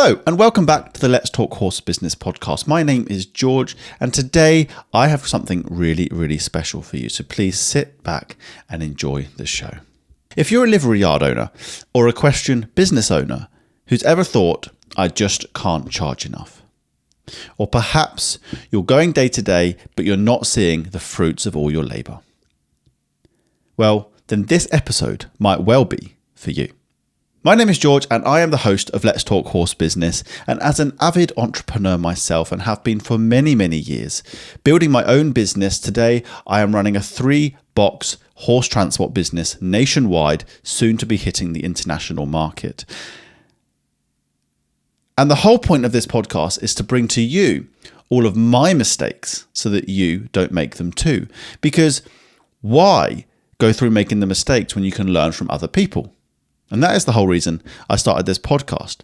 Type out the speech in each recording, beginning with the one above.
Hello and welcome back to the Let's Talk Horse Business podcast. My name is George and today I have something really special for you. So please sit back and enjoy the show. If you're a livery yard owner or equestrian business owner who's ever thought, I just can't charge enough, or perhaps you're going day to day but you're not seeing the fruits of all your labour, well, then this episode might well be for you. My name is George and I am the host of Let's Talk Horse Business, and as an avid entrepreneur myself and have been for many years, building my own business, today I am running a 3-box horse transport business nationwide, soon to be hitting the international market. And the whole point of this podcast is to bring to you all of my mistakes so that you don't make them too. Because why go through making the mistakes when you can learn from other people? And that is the whole reason I started this podcast.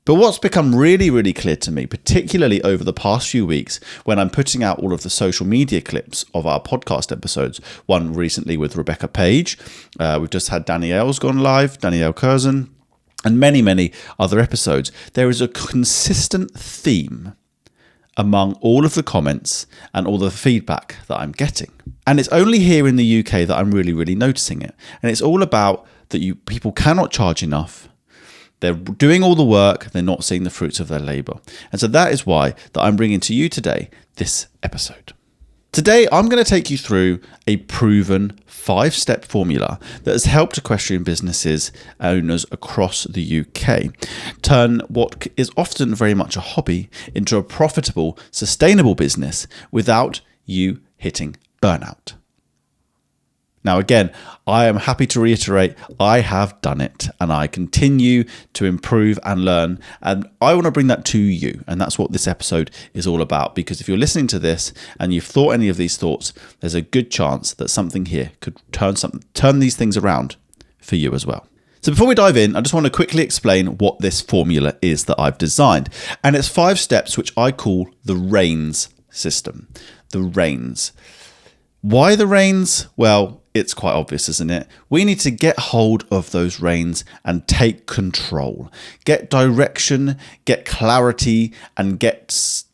But what's become really clear to me, particularly over the past few weeks when I'm putting out all of the social media clips of our podcast episodes, one recently with Rebecca Page, we've just had Danielle's gone live, Danielle Curzon, and many other episodes, there is a consistent theme among all of the comments and all the feedback that I'm getting. And it's only here in the UK that I'm really noticing it. And it's all about that people cannot charge enough. They're doing all the work, they're not seeing the fruits of their labour. And so that is why that I'm bringing to you today this episode. Today, I'm going to take you through a proven 5-step formula that has helped equestrian businesses owners across the UK turn what is often very much a hobby into a profitable, sustainable business without you hitting burnout. Now, again, I am happy to reiterate, I have done it and I continue to improve and learn. And I want to bring that to you. And that's what this episode is all about. Because if you're listening to this and you've thought any of these thoughts, there's a good chance that something here could turn these things around for you as well. So before we dive in, I just want to quickly explain what this formula is that I've designed. And it's 5 steps, which I call the REINS system. The REINS. Why the reins? Well, it's quite obvious, isn't it? We need to get hold of those reins and take control. Get direction, get clarity, and get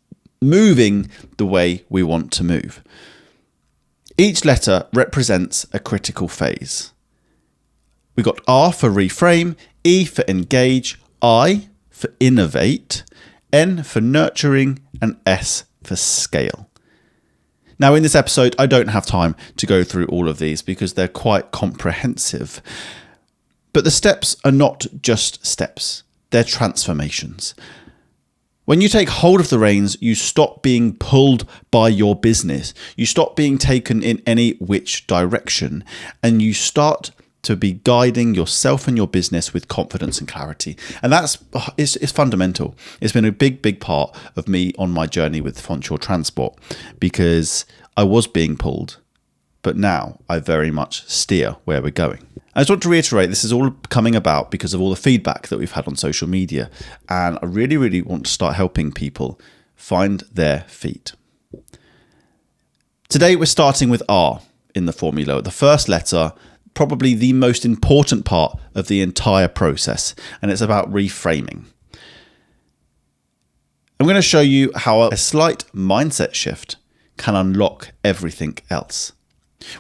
moving the way we want to move. Each letter represents a critical phase. We got R for reframe, E for engage, I for innovate, N for nurturing, and S for scale. Now, in this episode, I don't have time to go through all of these because they're quite comprehensive. But the steps are not just steps, they're transformations. When you take hold of the reins, you stop being pulled by your business. You stop being taken in any which direction, and you start to be guiding yourself and your business with confidence and clarity. And it's fundamental. It's been a big part of me on my journey with Fonshore Transport, because I was being pulled, but now I very much steer where we're going. I just want to reiterate, this is all coming about because of all the feedback that we've had on social media. And I really want to start helping people find their feet. Today, we're starting with R in the formula, the first letter, probably the most important part of the entire process, and it's about reframing. I'm going to show you how a slight mindset shift can unlock everything else.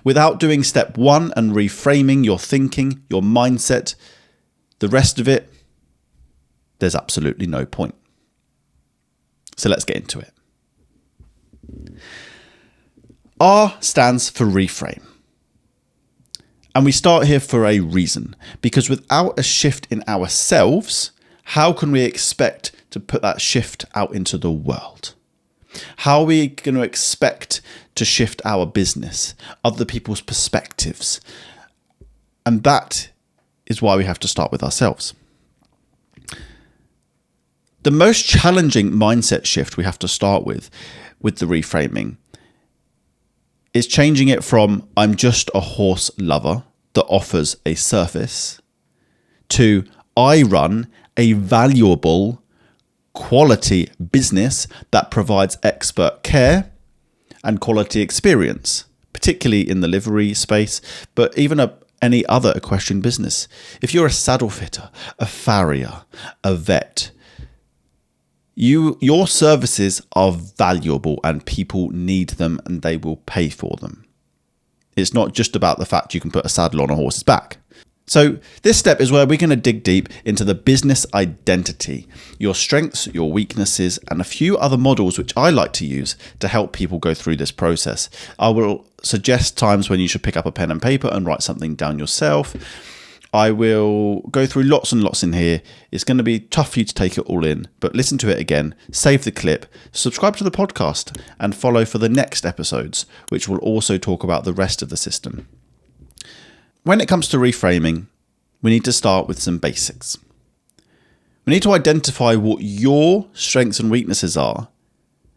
Without doing step 1 and reframing your thinking, your mindset, the rest of it, there's absolutely no point. So let's get into it. R stands for reframe. And we start here for a reason, because without a shift in ourselves, how can we expect to put that shift out into the world? How are we going to expect to shift our business, other people's perspectives? And that is why we have to start with ourselves. The most challenging mindset shift we have to start with the reframing, is changing it from I'm just a horse lover that offers a service to I run a valuable quality business that provides expert care and quality experience, particularly in the livery space, but even any other equestrian business. If you're a saddle fitter, a farrier, a vet, Your services are valuable and people need them and they will pay for them. It's not just about the fact you can put a saddle on a horse's back. So this step is where we're going to dig deep into the business identity, your strengths, your weaknesses, and a few other models which I like to use to help people go through this process. I will suggest times when you should pick up a pen and paper and write something down yourself. I will go through lots and lots in here. It's going to be tough for you to take it all in, but listen to it again, save the clip, subscribe to the podcast, and follow for the next episodes, which will also talk about the rest of the system. When it comes to reframing, we need to start with some basics. We need to identify what your strengths and weaknesses are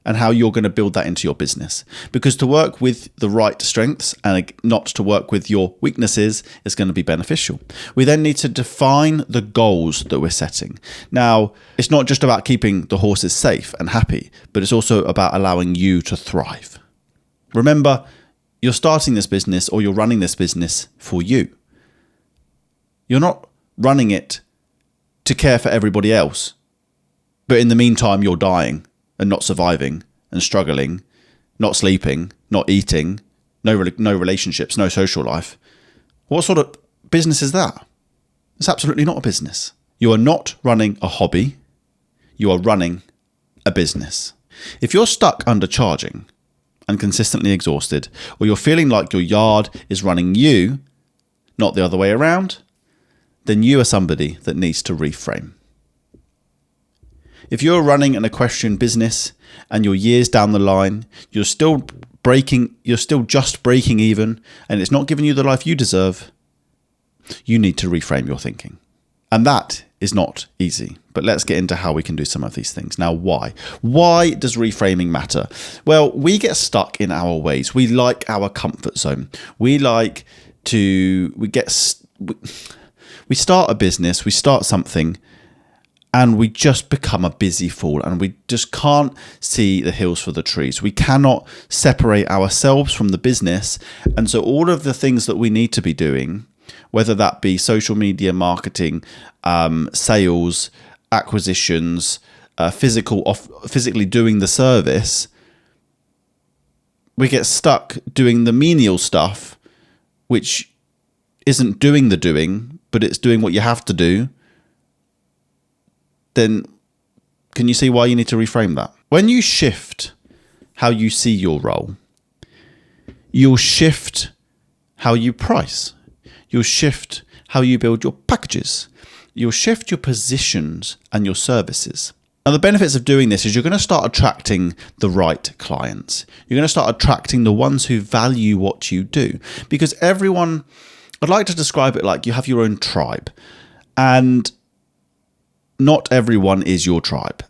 and how you're going to build that into your business. Because to work with the right strengths and not to work with your weaknesses is going to be beneficial. We then need to define the goals that we're setting. Now, it's not just about keeping the horses safe and happy, but it's also about allowing you to thrive. Remember, you're starting this business or you're running this business for you. You're not running it to care for everybody else, but in the meantime, you're dying and not surviving and struggling, not sleeping, not eating, no relationships, no social life. What sort of business is that? It's absolutely not a business. You are not running a hobby. You are running a business. If you're stuck undercharging and consistently exhausted, or you're feeling like your yard is running you, not the other way around, then you are somebody that needs to reframe. If you're running an equestrian business and you're years down the line, you're still just breaking even, and it's not giving you the life you deserve, you need to reframe your thinking. And that is not easy, but let's get into how we can do some of these things. Now, why? Why does reframing matter? Well, we get stuck in our ways. We like our comfort zone. We start a business, we start something, and we just become a busy fool, and we just can't see the hills for the trees. We cannot separate ourselves from the business, and so all of the things that we need to be doing, whether that be social media marketing, sales, acquisitions, physically doing the service, we get stuck doing the menial stuff, which isn't doing the doing, but it's doing what you have to do. Then can you see why you need to reframe that? When you shift how you see your role, you'll shift how you price. You'll shift how you build your packages. You'll shift your positions and your services. Now, the benefits of doing this is you're going to start attracting the right clients. You're going to start attracting the ones who value what you do. Because everyone, I'd like to describe it like you have your own tribe. And not everyone is your tribe.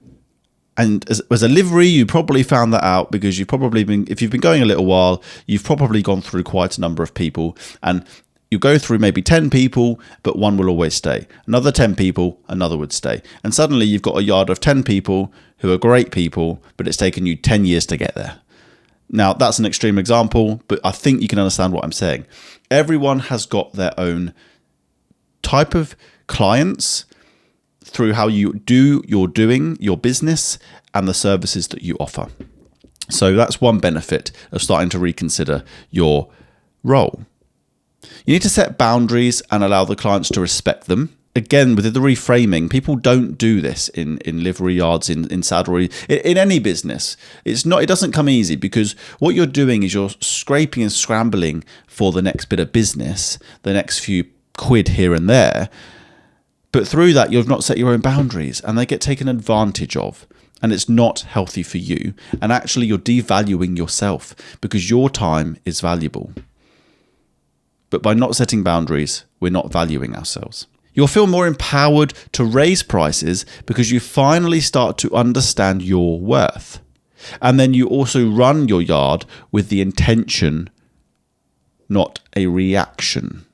And as a livery, you probably found that out because if you've been going a little while, you've probably gone through quite a number of people, and you go through maybe 10 people, but one will always stay. Another 10 people, another would stay. And suddenly you've got a yard of 10 people who are great people, but it's taken you 10 years to get there. Now, that's an extreme example, but I think you can understand what I'm saying. Everyone has got their own type of clients through how you do your business and the services that you offer. So that's one benefit of starting to reconsider your role. You need to set boundaries and allow the clients to respect them. Again, with the reframing, people don't do this in livery yards, in saddlery, in any business. It doesn't come easy, because what you're doing is you're scraping and scrambling for the next bit of business, the next few quid here and there. But through that, you've not set your own boundaries, and they get taken advantage of. And it's not healthy for you. And actually, you're devaluing yourself because your time is valuable. But by not setting boundaries, we're not valuing ourselves. You'll feel more empowered to raise prices because you finally start to understand your worth. And then you also run your yard with the intention, not a reaction.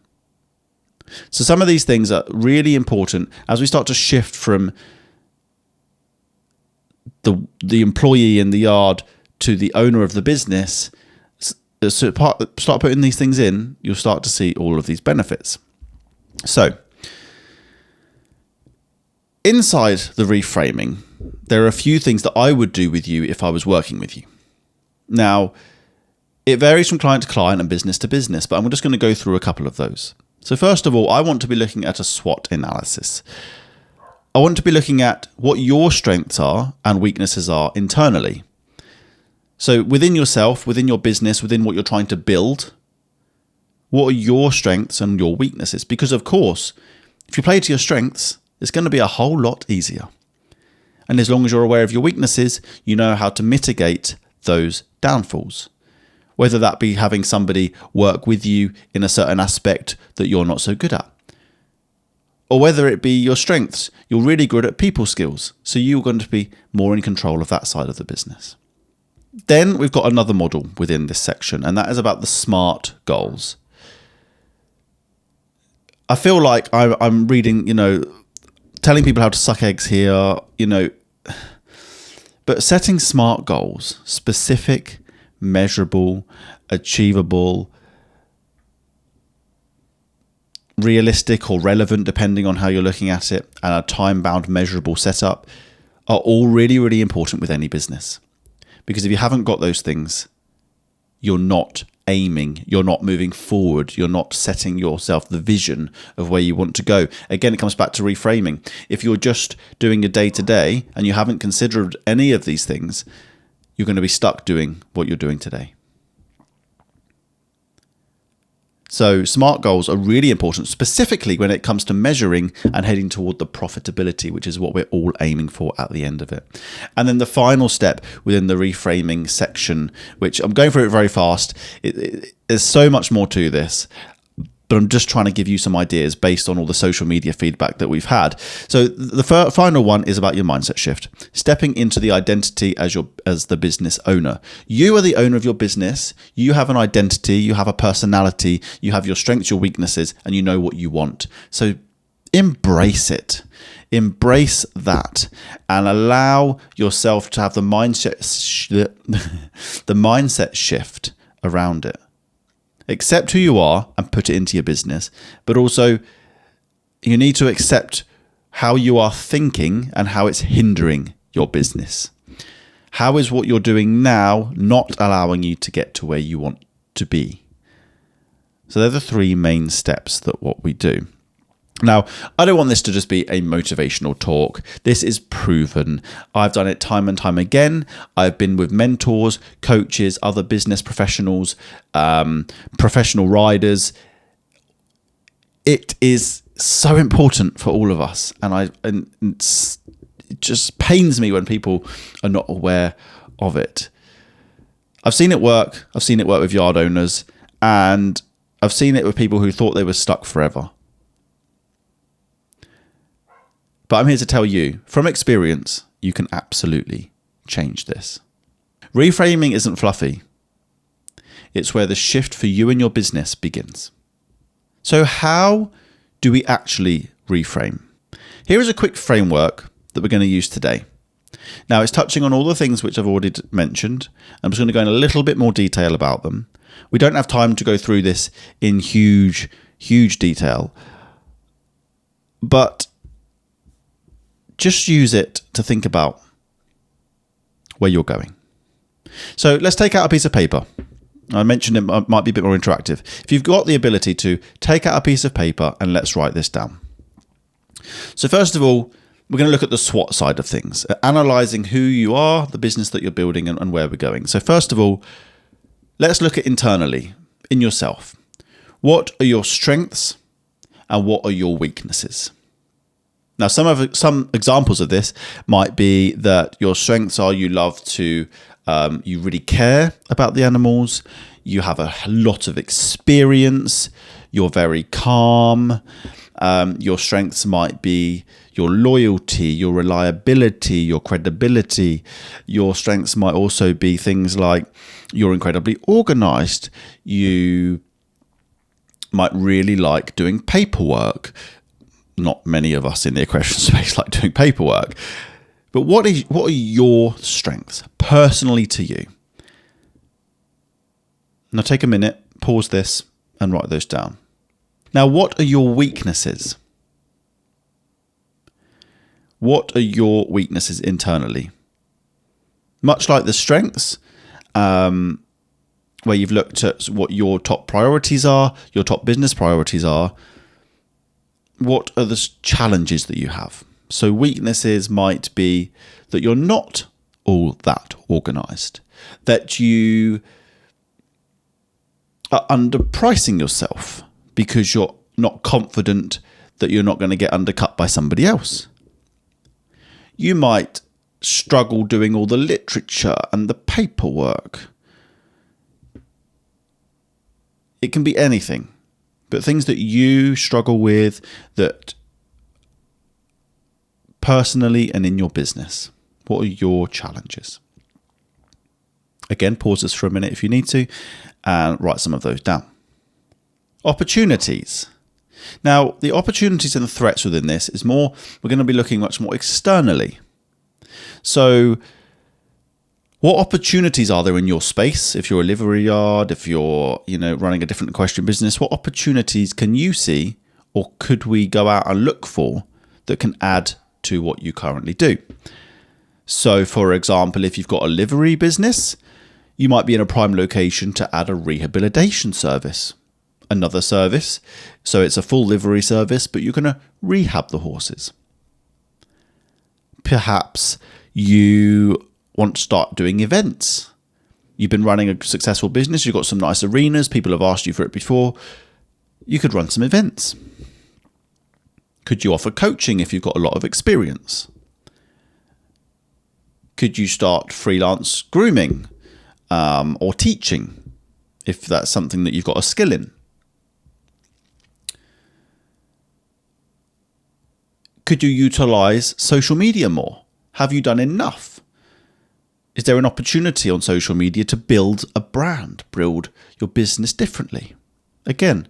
So some of these things are really important as we start to shift from the employee in the yard to the owner of the business. So start putting these things in, you'll start to see all of these benefits. So inside the reframing, there are a few things that I would do with you if I was working with you. Now, it varies from client to client and business to business, but I'm just going to go through a couple of those. So first of all, I want to be looking at a SWOT analysis. I want to be looking at what your strengths are and weaknesses are internally. So within yourself, within your business, within what you're trying to build, what are your strengths and your weaknesses? Because of course, if you play to your strengths, it's going to be a whole lot easier. And as long as you're aware of your weaknesses, you know how to mitigate those downfalls. Whether that be having somebody work with you in a certain aspect that you're not so good at. Or whether it be your strengths, you're really good at people skills, so you're going to be more in control of that side of the business. Then we've got another model within this section, and that is about the SMART goals. I feel like I'm reading, telling people how to suck eggs here, but setting SMART goals, specific, measurable, achievable, realistic or relevant, depending on how you're looking at it, and a time-bound measurable setup are all really, really important with any business. Because if you haven't got those things, you're not aiming, you're not moving forward, you're not setting yourself the vision of where you want to go. Again, it comes back to reframing. If you're just doing a day-to-day and you haven't considered any of these things, you're going to be stuck doing what you're doing today. So SMART goals are really important, specifically when it comes to measuring and heading toward the profitability, which is what we're all aiming for at the end of it. And then the final step within the reframing section, which I'm going through it very fast. There's so much more to this, but I'm just trying to give you some ideas based on all the social media feedback that we've had. So the final one is about your mindset shift, stepping into the identity as the business owner. You are the owner of your business. You have an identity, you have a personality, you have your strengths, your weaknesses, and you know what you want. So embrace it. Embrace that and allow yourself to have the mindset shift around it. Accept who you are and put it into your business, but also you need to accept how you are thinking and how it's hindering your business. How is what you're doing now not allowing you to get to where you want to be? So they're the three main steps that what we do. Now, I don't want this to just be a motivational talk. This is proven. I've done it time and time again. I've been with mentors, coaches, other business professionals, professional riders. It is so important for all of us. And it just pains me when people are not aware of it. I've seen it work. I've seen it work with yard owners, and I've seen it with people who thought they were stuck forever. But I'm here to tell you, from experience, you can absolutely change this. Reframing isn't fluffy. It's where the shift for you and your business begins. So how do we actually reframe? Here is a quick framework that we're going to use today. Now, it's touching on all the things which I've already mentioned. I'm just going to go in a little bit more detail about them. We don't have time to go through this in huge detail, but just use it to think about where you're going. So let's take out a piece of paper. I mentioned it might be a bit more interactive. If you've got the ability to take out a piece of paper and let's write this down. So first of all, we're going to look at the SWOT side of things, analysing who you are, the business that you're building and where we're going. So first of all, let's look at internally, in yourself. What are your strengths and what are your weaknesses? Now, some examples of this might be that your strengths are you love to, you really care about the animals, you have a lot of experience, you're very calm. Your strengths might be your loyalty, your reliability, your credibility. Your strengths might also be things like you're incredibly organized. You might really like doing paperwork. Not many of us in the equestrian space like doing paperwork. But what are your strengths personally to you? Now take a minute, pause this and write those down. Now, what are your weaknesses? What are your weaknesses internally? Much like the strengths, where you've looked at what your top priorities are, your top business priorities are, what are the challenges that you have? So weaknesses might be that you're not all that organized, that you are underpricing yourself because you're not confident that you're not going to get undercut by somebody else. You might struggle doing all the literature and the paperwork. It can be anything, but things that you struggle with, that personally and in your business. What are your challenges? Again, pause this for a minute if you need to and write some of those down. Opportunities. Now, the opportunities and the threats within this is more, we're going to be looking much more externally. So what opportunities are there in your space? If you're a livery yard, if you're, running a different equestrian business, what opportunities can you see, or could we go out and look for that can add to what you currently do? So, for example, if you've got a livery business, you might be in a prime location to add a rehabilitation service, another service. So it's a full livery service, but you're going to rehab the horses. Perhaps you want to start doing events. You've been running a successful business. You've got some nice arenas. People have asked you for it before. You could run some events. Could you offer coaching if you've got a lot of experience? Could you start freelance grooming or teaching if that's something that you've got a skill in? Could you utilize social media more? Have you done enough? Is there an opportunity on social media to build a brand, build your business differently? Again,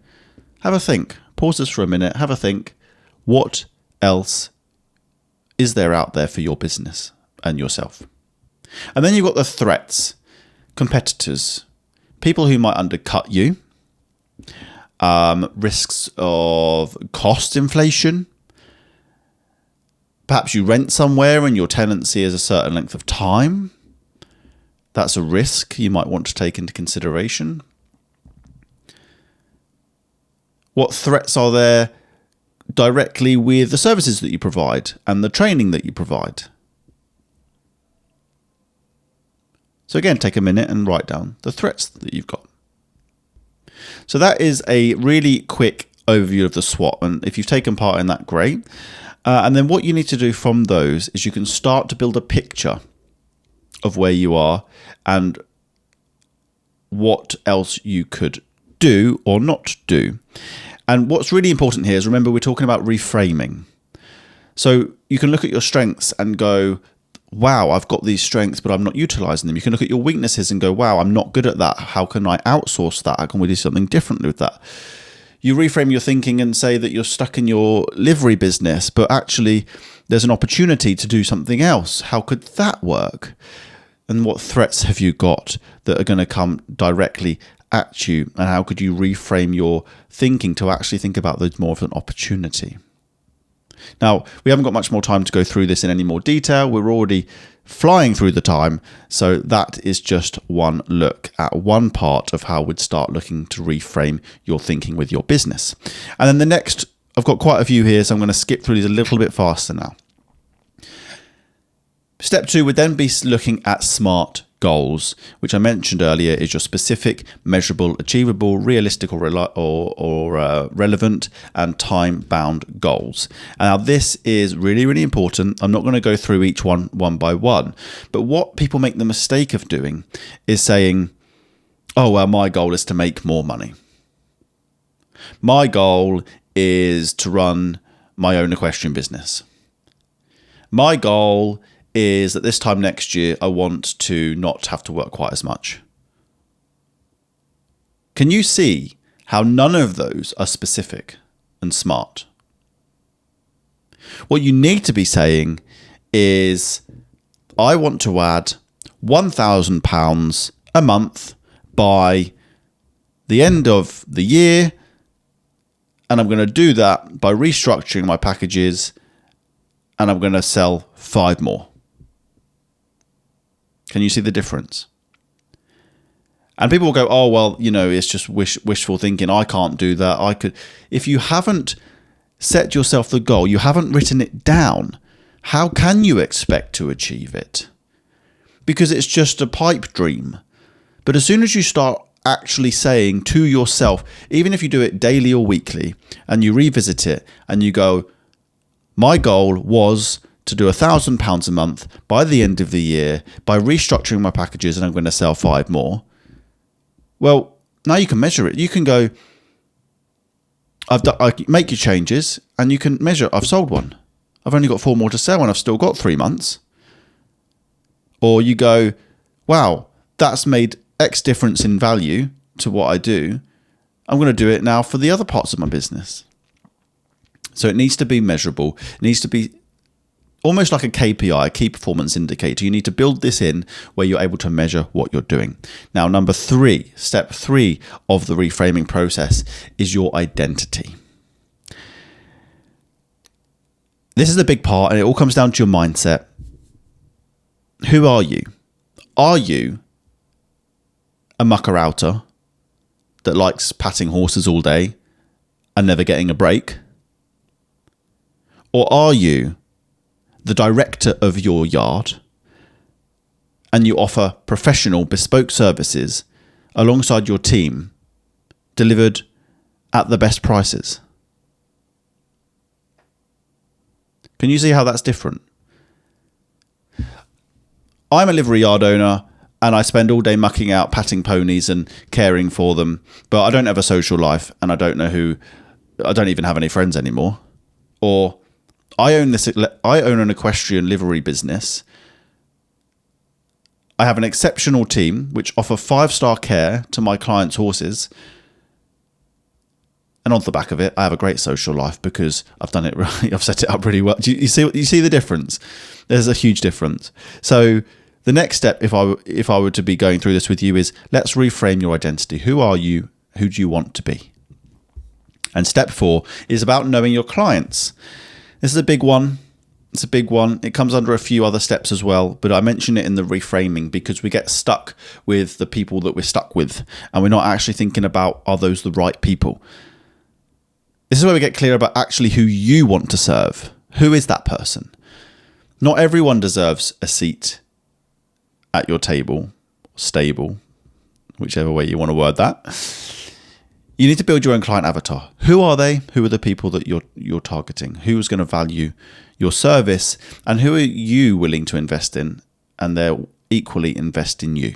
have a think. Pause this for a minute. Have a think. What else is there out there for your business and yourself? And then you've got the threats, competitors, people who might undercut you, risks of cost inflation. Perhaps you rent somewhere and your tenancy is a certain length of time. That's a risk you might want to take into consideration. What threats are there directly with the services that you provide and the training that you provide? So again, take a minute and write down the threats that you've got. So that is a really quick overview of the SWOT. And if you've taken part in that, great. And then what you need to do from those is you can start to build a picture of where you are and what else you could do or not do. And what's really important here is, remember, we're talking about reframing. So you can look at your strengths and go, wow, I've got these strengths, but I'm not utilizing them. You can look at your weaknesses and go, wow, I'm not good at that. How can I outsource that? How can we do something differently with that? You reframe your thinking and say that you're stuck in your livery business, but actually there's an opportunity to do something else. How could that work? And what threats have you got that are going to come directly at you? And how could you reframe your thinking to actually think about those more of an opportunity? Now, we haven't got much more time to go through this in any more detail. We're already flying through the time. So that is just one look at one part of how we'd start looking to reframe your thinking with your business. And then the next, I've got quite a few here, so I'm going to skip through these a little bit faster now. Step 2 would then be looking at SMART goals, which I mentioned earlier is your specific, measurable, achievable, realistic or relevant, and time-bound goals. Now, this is really, really important. I'm not going to go through each one by one, but what people make the mistake of doing is saying, oh, well, my goal is to make more money. My goal is to run my own equestrian business. My goal is that this time next year, I want to not have to work quite as much. Can you see how none of those are specific and smart? What you need to be saying is, I want to add £1,000 a month by the end of the year, and I'm going to do that by restructuring my packages and I'm going to sell 5 more. Can you see the difference? And people will go, oh, well, it's just wishful thinking. I can't do that. I could. If you haven't set yourself the goal, you haven't written it down, how can you expect to achieve it? Because it's just a pipe dream. But as soon as you start actually saying to yourself, even if you do it daily or weekly, and you revisit it and you go, my goal was to do £1,000 a month by the end of the year by restructuring my packages, and I'm going to sell 5 more. Well, now you can measure it. You can go, I make your changes, and you can measure, I've sold 1. I've only got 4 more to sell, and I've still got 3 months. Or you go, wow, that's made X difference in value to what I do. I'm going to do it now for the other parts of my business. So it needs to be measurable. It needs to be almost like a KPI, a key performance indicator. You need to build this in where you're able to measure what you're doing. Now, number 3, step 3 of the reframing process is your identity. This is the big part, and it all comes down to your mindset. Who are you? Are you a mucker-outer that likes patting horses all day and never getting a break? Or are you the director of your yard and you offer professional bespoke services alongside your team delivered at the best prices? Can you see how that's different? I'm a livery yard owner and I spend all day mucking out, patting ponies and caring for them, but I don't have a social life and I don't even have any friends anymore. Or I own an equestrian livery business. I have an exceptional team which offer 5-star care to my clients' horses. And on the back of it, I have a great social life because I've done it right. I've set it up really well. You see the difference? There's a huge difference. So the next step, if I were to be going through this with you, is let's reframe your identity. Who are you? Who do you want to be? And step 4 is about knowing your clients. This is a big one. It's a big one. It comes under a few other steps as well, but I mention it in the reframing because we get stuck with the people that we're stuck with, and we're not actually thinking about, are those the right people? This is where we get clear about actually who you want to serve. Who is that person? Not everyone deserves a seat at your table, stable, whichever way you want to word that. You need to build your own client avatar. Who are they? Who are the people that you're targeting? Who's going to value your service? And who are you willing to invest in? And they'll equally invest in you.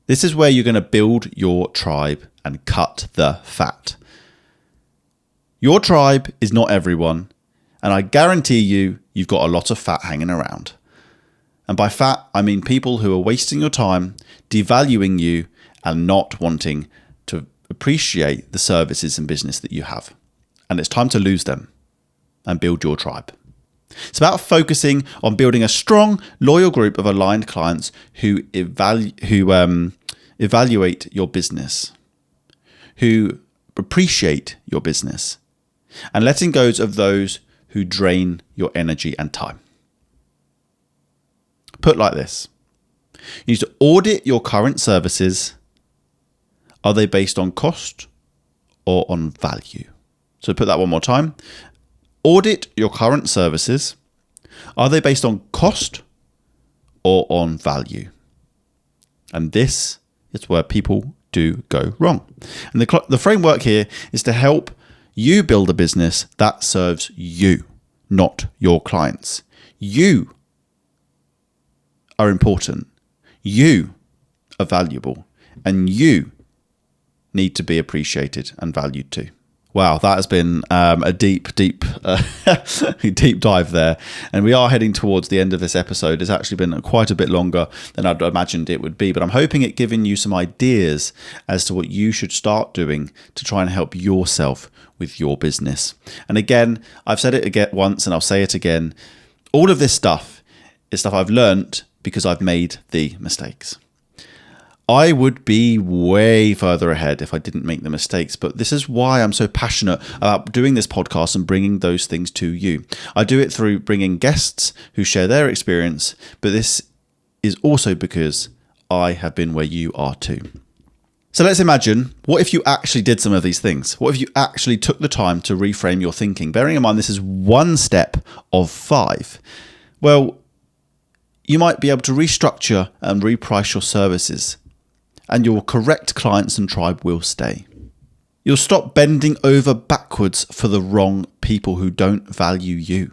This is where you're going to build your tribe and cut the fat. Your tribe is not everyone. And I guarantee you've got a lot of fat hanging around. And by fat, I mean people who are wasting your time, devaluing you, and not wanting to appreciate the services and business that you have. And it's time to lose them and build your tribe. It's about focusing on building a strong, loyal group of aligned clients who evaluate your business, who appreciate your business, and letting go of those who drain your energy and time. Put like this: you need to audit your current services. Are they based on cost or on value? So put that one more time. Audit your current services. Are they based on cost or on value? And this is where people do go wrong. And the framework here is to help you build a business that serves you, not your clients. You are important. You are valuable. And you need to be appreciated and valued too. Wow, that has been a deep dive there. And we are heading towards the end of this episode. It's actually been quite a bit longer than I'd imagined it would be, but I'm hoping it's given you some ideas as to what you should start doing to try and help yourself with your business. And again, I've said it again once and I'll say it again. All of this stuff is stuff I've learned because I've made the mistakes. I would be way further ahead if I didn't make the mistakes. But this is why I'm so passionate about doing this podcast and bringing those things to you. I do it through bringing guests who share their experience, but this is also because I have been where you are too. So let's imagine, what if you actually did some of these things? What if you actually took the time to reframe your thinking? Bearing in mind, this is one step of 5. Well, you might be able to restructure and reprice your services, and your correct clients and tribe will stay. You'll stop bending over backwards for the wrong people who don't value you.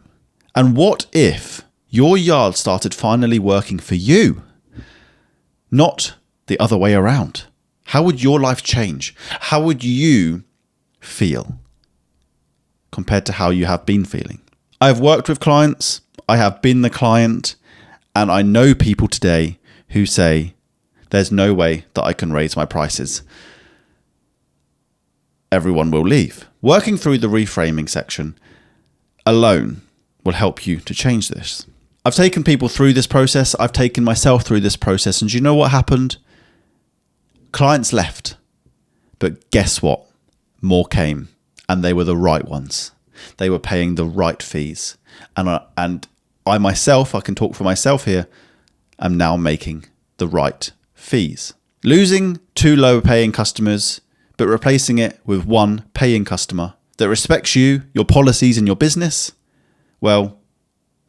And what if your yard started finally working for you, not the other way around? How would your life change? How would you feel compared to how you have been feeling? I have worked with clients, I have been the client, and I know people today who say, there's no way that I can raise my prices. Everyone will leave. Working through the reframing section alone will help you to change this. I've taken people through this process. I've taken myself through this process. And do you know what happened? Clients left. But guess what? More came. And they were the right ones. They were paying the right fees. And I myself, I can talk for myself here, am now making the right fees. Losing 2 lower paying customers, but replacing it with 1 paying customer that respects you, your policies and your business, well,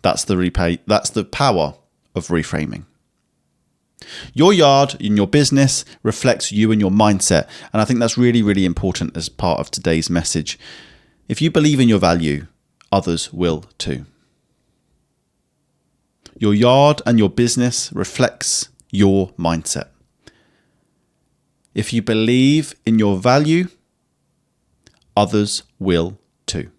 that's the power of reframing. Your yard in your business reflects you and your mindset. And I think that's really, really important as part of today's message. If you believe in your value, others will too. Your yard and your business reflects your mindset. If you believe in your value, others will too.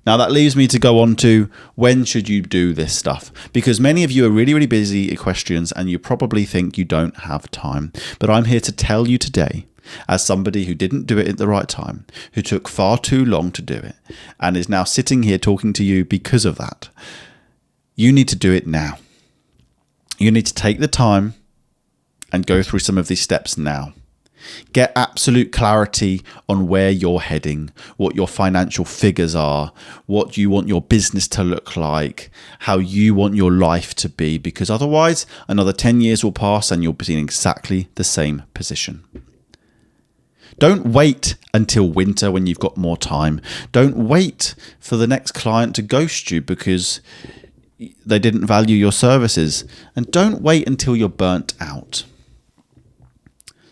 Now that leaves me to go on to, when should you do this stuff? Because many of you are really, really busy equestrians and you probably think you don't have time. But I'm here to tell you today, as somebody who didn't do it at the right time, who took far too long to do it, and is now sitting here talking to you because of that, you need to do it now. You need to take the time and go through some of these steps now. Get absolute clarity on where you're heading, what your financial figures are, what you want your business to look like, how you want your life to be, because otherwise another 10 years will pass and you'll be in exactly the same position. Don't wait until winter when you've got more time. Don't wait for the next client to ghost you because they didn't value your services. And don't wait until you're burnt out.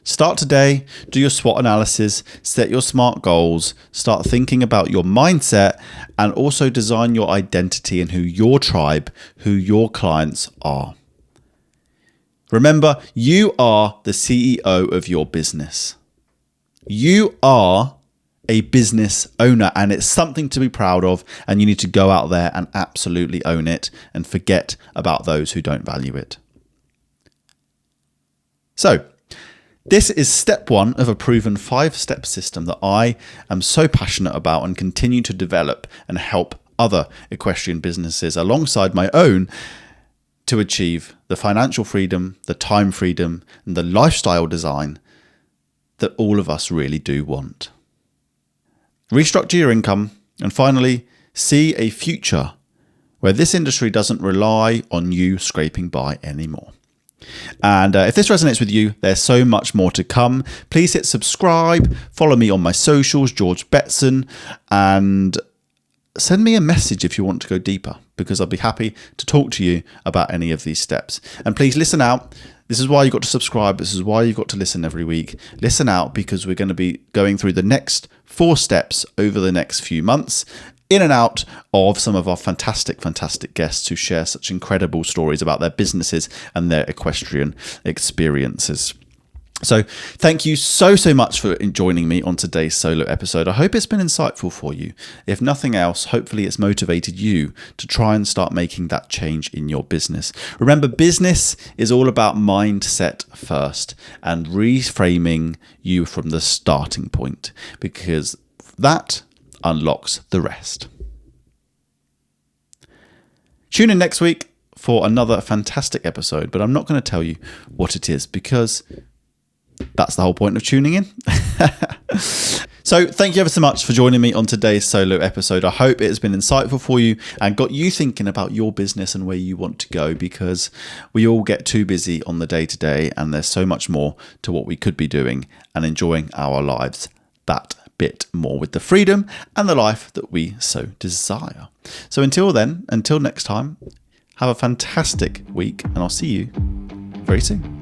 Start today, do your SWOT analysis, set your SMART goals, start thinking about your mindset, and also design your identity and who your tribe, who your clients are. Remember, you are the CEO of your business. You are a business owner, and it's something to be proud of, and you need to go out there and absolutely own it and forget about those who don't value it. So, this is step 1 of a proven 5-step system that I am so passionate about and continue to develop and help other equestrian businesses alongside my own to achieve the financial freedom, the time freedom, and the lifestyle design that all of us really do want. Restructure your income, and finally, see a future where this industry doesn't rely on you scraping by anymore. And if this resonates with you, there's so much more to come. Please hit subscribe, follow me on my socials, George Betson, and send me a message if you want to go deeper, because I'll be happy to talk to you about any of these steps. And please listen out. This is why you've got to subscribe. This is why you've got to listen every week. Listen out, because we're going to be going through the next 4 steps over the next few months, in and out of some of our fantastic guests who share such incredible stories about their businesses and their equestrian experiences. So thank you so much for joining me on today's solo episode. I hope it's been insightful for you. If nothing else, hopefully it's motivated you to try and start making that change in your business. Remember, business is all about mindset first and reframing you from the starting point, because that unlocks the rest. Tune in next week for another fantastic episode, but I'm not going to tell you what it is because that's the whole point of tuning in. So thank you ever so much for joining me on today's solo episode. I hope it has been insightful for you and got you thinking about your business and where you want to go, because we all get too busy on the day-to-day and there's so much more to what we could be doing and enjoying our lives that bit more with the freedom and the life that we so desire. So until then, until next time, have a fantastic week and I'll see you very soon.